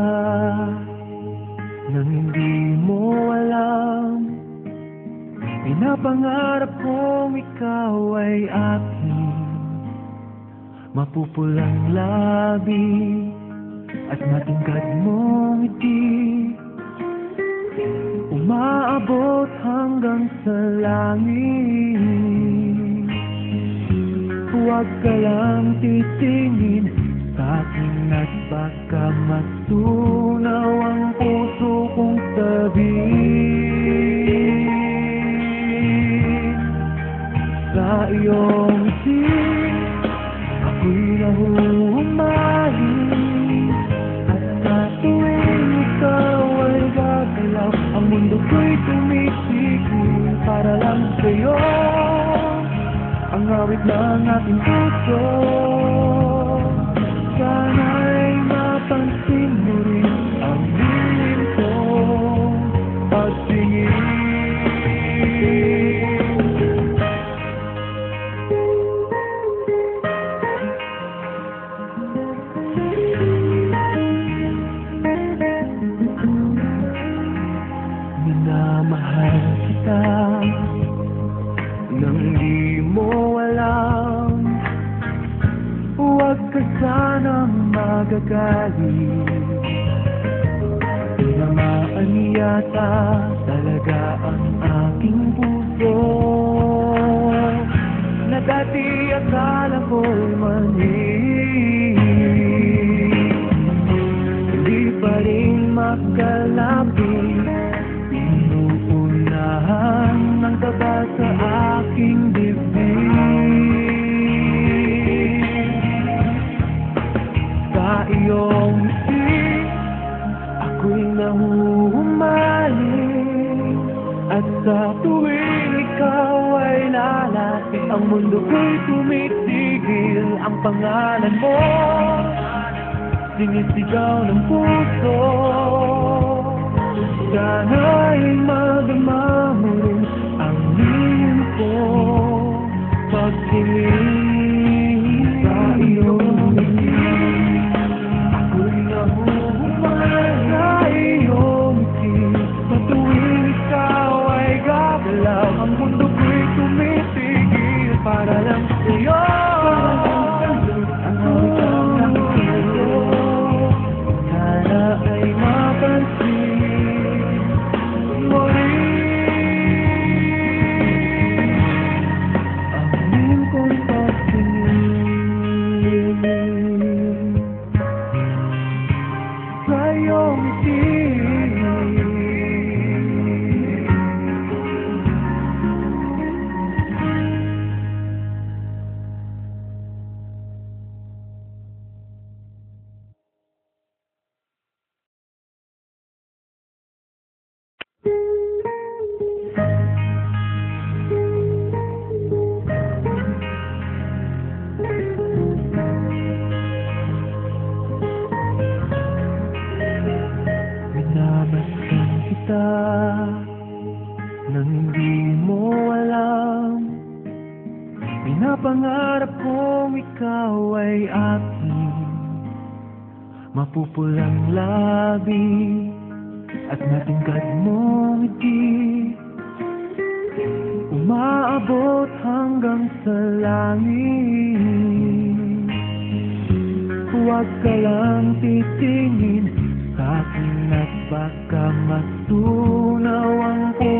kita nang hindi mo alam. Pinapangarap kong ikaw ay aking mapupulang labi at matingkad mong ngiti, umaabot hanggang sa langit. Huwag ka lang titingin sa akin at baka matunaw ang puso kong tabi. Sa iyong ngiti, ako'y nahuhumaling, at sa tuwing ikaw ay gagalaw, ang mundo ko'y tumitigil para lang sa'yo. Ang awit ng aking puso, sana'y mapansin mo rin ang hiling kong pagtingin. Minamahal kita nang di mo alam. Huwag ka sanang magagalit, tinamaan yata talaga ang aking puso, na dati akala ko'y mali. Hindi pa rin makalapit, inuunahan ng kaba sa aking dibdib. Sa iyong ngiti, ako'y nahuhumaling, at sa tuwing ikaw ay lalapit, ang mundo ko'y tumitigil. Ang pangalan mo, sinisigaw ng puso, sana'y madama mo rin ang hingin ko pagtingin. Sa iyong ngiti, ako'y nahuhumaling. Sa iyong ngiti, sa tuwing ikaw ay gagalaw, ang mundo ko'y tumitigil para lang sa'yo. Ang hawak ng puso, sana ay mapansin mo rin ang hingin kong pagtingin. Sa iyong ngiti, minamasdan kita nang hindi mo alam. Pinapangarap kong ikaw ay aking mapupulang labi at matingkad mong ngiti, umaabot hanggang sa langit. Huwag ka lang titingin sa akin at baka matunaw ang puso